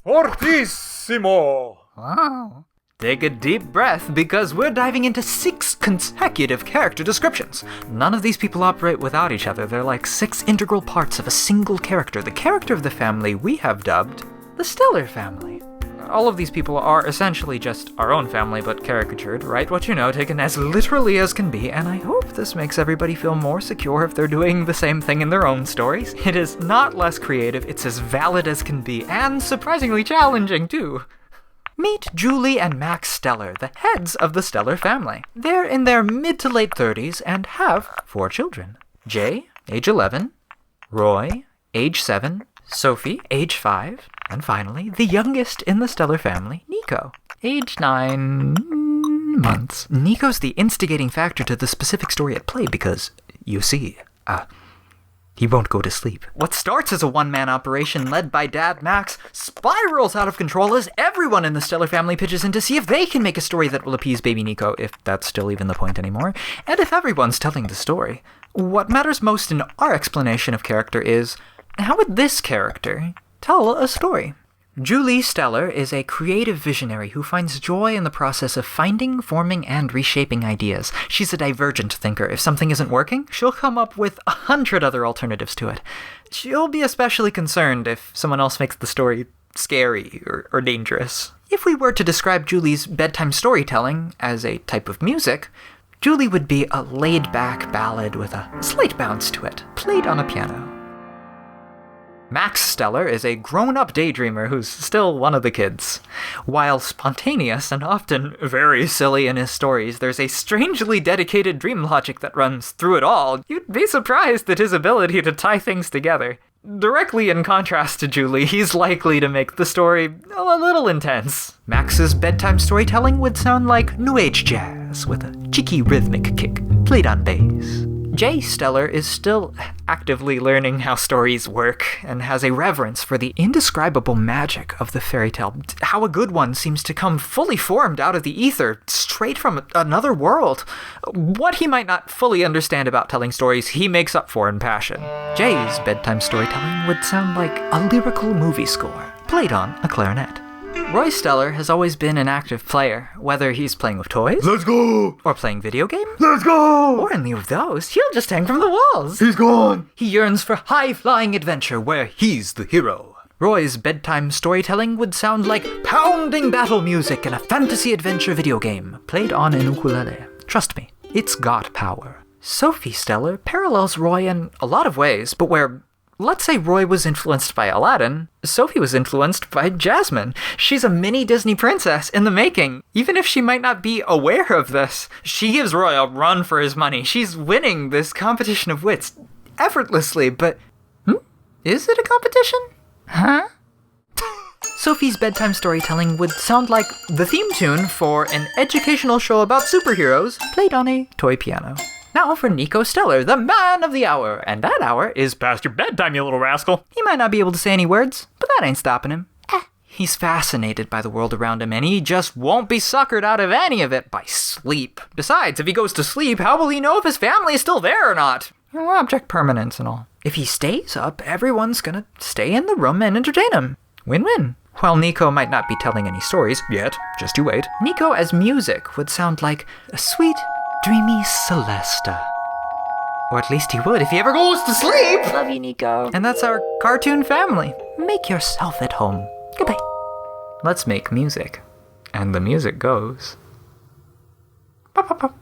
Fortissimo! Wow. Take a deep breath because we're diving into 6 consecutive character descriptions. None of these people operate without each other. They're like 6 integral parts of a single character. The character of the family we have dubbed the Stellar family. All of these people are essentially just our own family, but caricatured, right? What you know, taken as literally as can be, and I hope this makes everybody feel more secure if they're doing the same thing in their own stories. It is not less creative, it's as valid as can be, and surprisingly challenging too. Meet Julie and Max Stellar, the heads of the Stellar family. They're in their mid to late 30s and have 4 children. Jay, age 11, Roy, age 7, Sophie, age 5, and finally, the youngest in the Stellar family, Nico, age 9 months. Nico's the instigating factor to the specific story at play because, you see, he won't go to sleep. What starts as a one-man operation led by Dad Max spirals out of control as everyone in the Stellar family pitches in to see if they can make a story that will appease baby Nico, if that's still even the point anymore, and if everyone's telling the story. What matters most in our explanation of character is, how would this character tell a story? Julie Stellar is a creative visionary who finds joy in the process of finding, forming, and reshaping ideas. She's a divergent thinker. If something isn't working, she'll come up with 100 other alternatives to it. She'll be especially concerned if someone else makes the story scary or dangerous. If we were to describe Julie's bedtime storytelling as a type of music, Julie would be a laid-back ballad with a slight bounce to it, played on a piano. Max Stellar is a grown-up daydreamer who's still one of the kids. While spontaneous and often very silly in his stories, there's a strangely dedicated dream logic that runs through it all. You'd be surprised at his ability to tie things together. Directly in contrast to Julie, he's likely to make the story a little intense. Max's bedtime storytelling would sound like New Age jazz with a cheeky rhythmic kick, played on bass. Jay Stellar is still actively learning how stories work and has a reverence for the indescribable magic of the fairy tale. How a good one seems to come fully formed out of the ether, straight from another world. What he might not fully understand about telling stories, he makes up for in passion. Jay's bedtime storytelling would sound like a lyrical movie score, played on a clarinet. Roy Stellar has always been an active player, whether he's playing with toys, Let's go! or playing video games, Let's go! or in lieu of those, he'll just hang from the walls. He's gone! He yearns for high-flying adventure where he's the hero. Roy's bedtime storytelling would sound like pounding battle music in a fantasy adventure video game, played on an ukulele. Trust me, it's got power. Sophie Stellar parallels Roy in a lot of ways, but where, let's say Roy was influenced by Aladdin, Sophie was influenced by Jasmine. She's a mini Disney princess in the making. Even if she might not be aware of this, she gives Roy a run for his money. She's winning this competition of wits effortlessly, but... Is it a competition? Huh? Sophie's bedtime storytelling would sound like the theme tune for an educational show about superheroes played on a toy piano. Now for Nico Stellar, the man of the hour, and that hour is past your bedtime, you little rascal. He might not be able to say any words, but that ain't stopping him. He's fascinated by the world around him, and he just won't be suckered out of any of it by sleep. Besides, if he goes to sleep, how will he know if his family is still there or not? Object permanence and all. If he stays up, everyone's gonna stay in the room and entertain him. Win-win. While Nico might not be telling any stories, yet, just you wait, Nico as music would sound like a sweet, dreamy Celesta. Or at least he would if he ever goes to sleep! Love you, Nico. And that's our cartoon family. Make yourself at home. Goodbye. Let's make music. And the music goes... Pop, pop, pop.